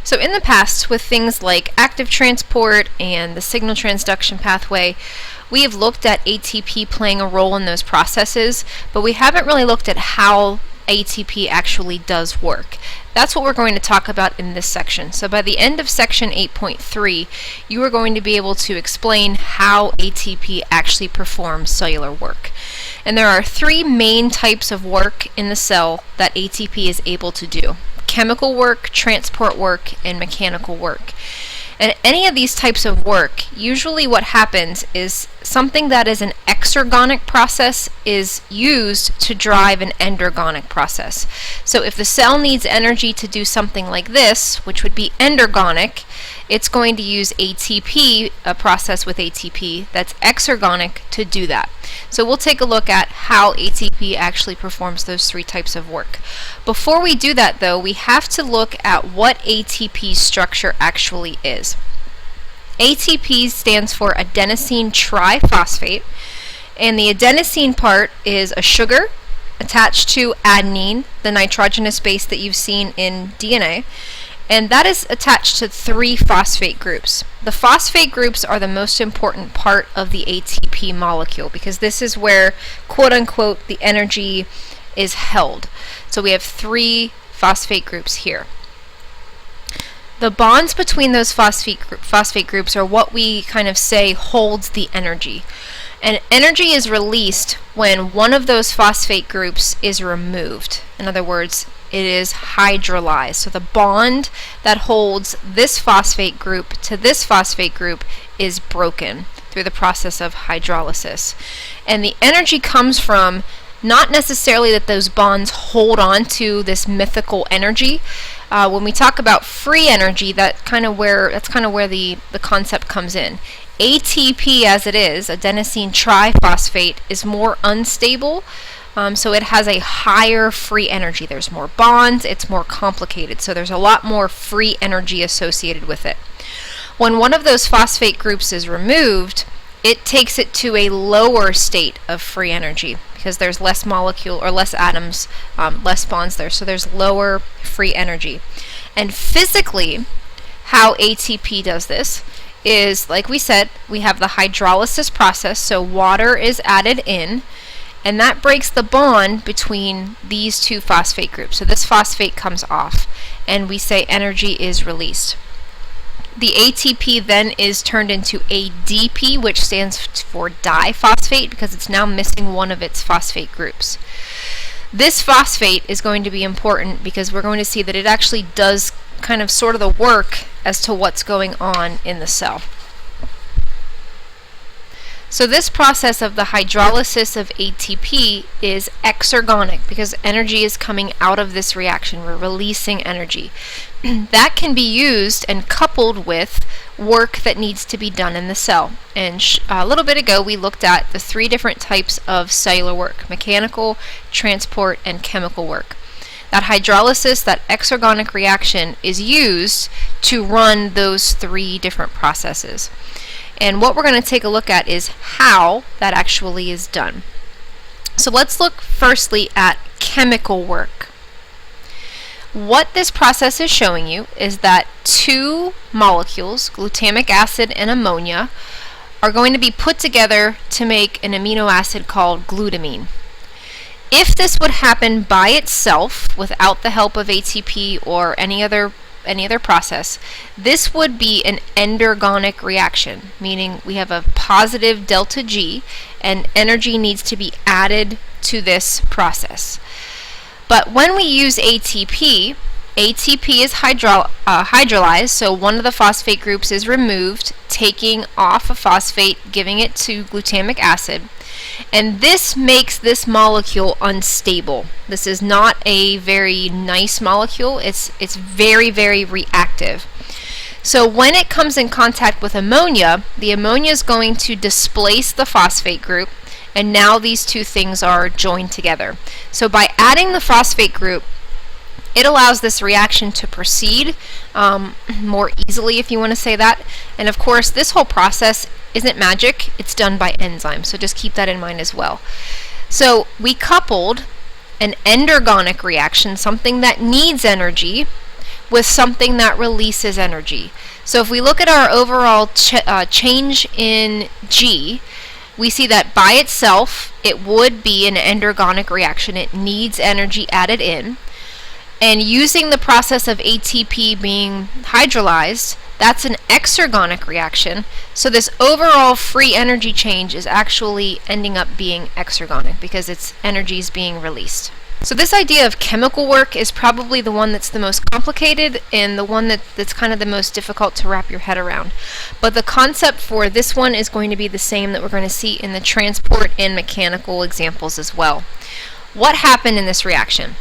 So in the past, with things like active transport and the signal transduction pathway, we have looked at ATP playing a role in those processes, but we haven't really looked at how ATP actually does work. That's what we're going to talk about in this section. So by the end of section 8.3, you are going to be able to explain how ATP actually performs cellular work. And there are three main types of work in the cell that ATP is able to do: chemical work, transport work, and mechanical work. And any of these types of work, usually what happens is something that is an exergonic process is used to drive an endergonic process. So if the cell needs energy to do something like this, which would be endergonic, it's going to use ATP, a process with ATP that's exergonic, to do that. So we'll take a look at how ATP actually performs those three types of work. Before we do that, though, we have to look at what ATP structure actually is. ATP stands for adenosine triphosphate, and the adenosine part is a sugar attached to adenine, the nitrogenous base that you've seen in DNA, and that is attached to three phosphate groups. The phosphate groups are the most important part of the ATP molecule because this is where, quote unquote, the energy is held. So we have three phosphate groups here. The bonds between those phosphate groups are what we kind of say holds the energy. And energy is released when one of those phosphate groups is removed. In other words, it is hydrolyzed. So the bond that holds this phosphate group to this phosphate group is broken through the process of hydrolysis. And the energy comes from not necessarily that those bonds hold on to this mythical energy. When we talk about free energy, that's kind of where the concept comes in. ATP, as it is, adenosine triphosphate, is more unstable, so it has a higher free energy. There's more bonds, it's more complicated, so there's a lot more free energy associated with it. When one of those phosphate groups is removed, it takes it to a lower state of free energy because there's less molecule or less atoms, less bonds there, so there's lower free energy. And physically, how ATP does this is, like we said, we have the hydrolysis process, so water is added in, and that breaks the bond between these two phosphate groups. So this phosphate comes off, and we say energy is released. The ATP then is turned into ADP, which stands for diphosphate because it's now missing one of its phosphate groups. This phosphate is going to be important because we're going to see that it actually does kind of sort of the work as to what's going on in the cell. So this process of the hydrolysis of ATP is exergonic because energy is coming out of this reaction. We're releasing energy. That can be used and coupled with work that needs to be done in the cell. And a little bit ago we looked at the three different types of cellular work: mechanical, transport, and chemical work. That hydrolysis, that exergonic reaction, is used to run those three different processes. And what we're going to take a look at is how that actually is done. So let's look firstly at chemical work. What this process is showing you is that two molecules, glutamic acid and ammonia, are going to be put together to make an amino acid called glutamine. If this would happen by itself without the help of ATP or any other process, this would be an endergonic reaction, meaning we have a positive delta G and energy needs to be added to this process. But when we use ATP, ATP is hydrolyzed, so one of the phosphate groups is removed, taking off a phosphate, giving it to glutamic acid. And this makes this molecule unstable. This is not a very nice molecule. It's very, very reactive. So when it comes in contact with ammonia, the ammonia is going to displace the phosphate group, and now these two things are joined together. So by adding the phosphate group, it allows this reaction to proceed more easily, if you want to say that. And of course, this whole process isn't magic. It's done by enzymes, so just keep that in mind as well. So we coupled an endergonic reaction, something that needs energy, with something that releases energy. So if we look at our overall change in G, we see that by itself it would be an endergonic reaction. It needs energy added in. And using the process of ATP being hydrolyzed, that's an exergonic reaction. So this overall free energy change is actually ending up being exergonic because its energy is being released. So this idea of chemical work is probably the one that's the most complicated and the one that's kind of the most difficult to wrap your head around. But the concept for this one is going to be the same that we're going to see in the transport and mechanical examples as well. What happened in this reaction?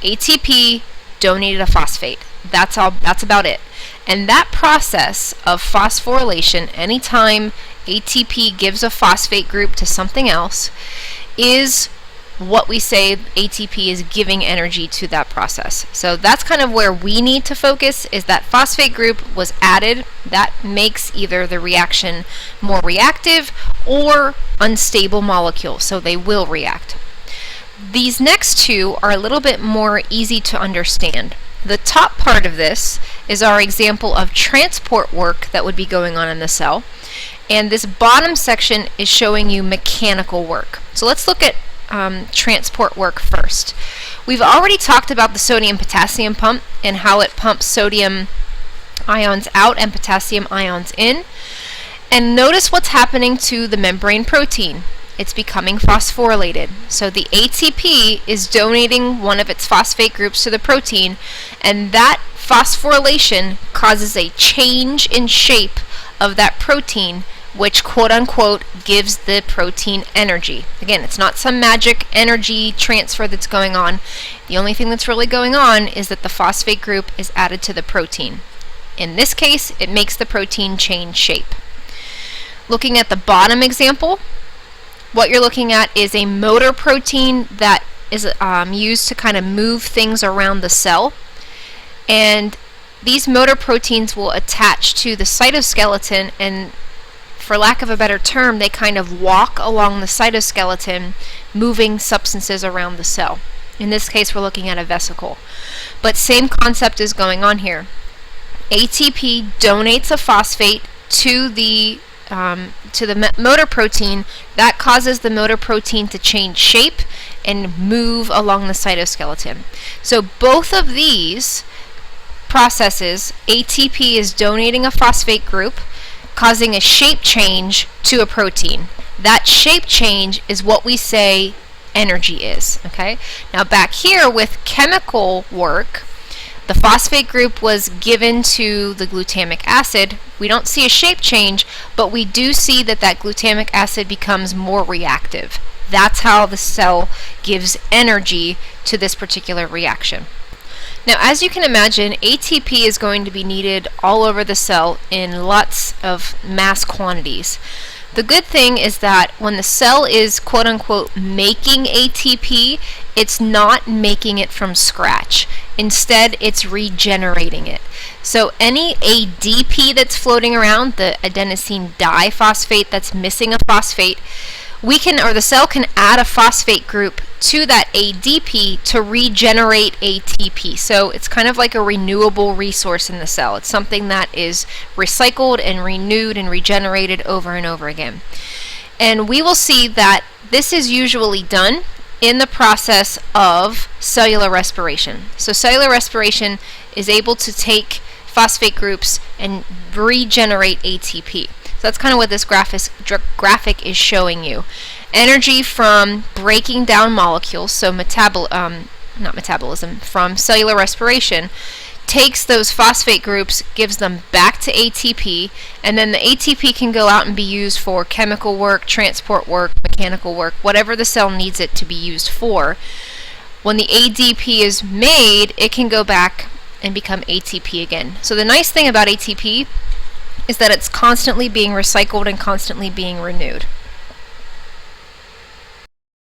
ATP donated a phosphate. That's about it. And that process of phosphorylation, anytime ATP gives a phosphate group to something else, is what we say ATP is giving energy to that process. So that's kind of where we need to focus, is that phosphate group was added. That makes either the reaction more reactive or unstable molecule, so they will react. These next two are a little bit more easy to understand. The top part of this is our example of transport work that would be going on in the cell, and this bottom section is showing you mechanical work. So let's look at transport work first. We've already talked about the sodium-potassium pump and how it pumps sodium ions out and potassium ions in. And notice what's happening to the membrane protein. It's becoming phosphorylated. So the ATP is donating one of its phosphate groups to the protein, and that phosphorylation causes a change in shape of that protein, which quote-unquote gives the protein energy. Again, it's not some magic energy transfer that's going on. The only thing that's really going on is that the phosphate group is added to the protein. In this case, it makes the protein change shape. Looking at the bottom example, what you're looking at is a motor protein that is used to kind of move things around the cell. And these motor proteins will attach to the cytoskeleton, and for lack of a better term, they kind of walk along the cytoskeleton, moving substances around the cell. In this case, we're looking at a vesicle. But same concept is going on here. ATP donates a phosphate to the motor protein. That causes the motor protein to change shape and move along the cytoskeleton. So both of these processes, ATP is donating a phosphate group, causing a shape change to a protein. That shape change is what we say energy is. Okay? Now back here with chemical work, the phosphate group was given to the glutamic acid. We don't see a shape change, but we do see that that glutamic acid becomes more reactive. That's how the cell gives energy to this particular reaction. Now, as you can imagine, ATP is going to be needed all over the cell in lots of mass quantities. The good thing is that when the cell is quote-unquote making ATP, it's not making it from scratch. Instead, it's regenerating it. So any ADP that's floating around, the adenosine diphosphate that's missing a phosphate, the cell can add a phosphate group to that ADP to regenerate ATP. So it's kind of like a renewable resource in the cell. It's something that is recycled and renewed and regenerated over and over again. And we will see that this is usually done in the process of cellular respiration. So cellular respiration is able to take phosphate groups and regenerate ATP. So that's kind of what this graphic is showing you. Energy from breaking down molecules, so from cellular respiration, takes those phosphate groups, gives them back to ATP, and then the ATP can go out and be used for chemical work, transport work, mechanical work, whatever the cell needs it to be used for. When the ADP is made, it can go back and become ATP again. So the nice thing about ATP is that it's constantly being recycled and constantly being renewed.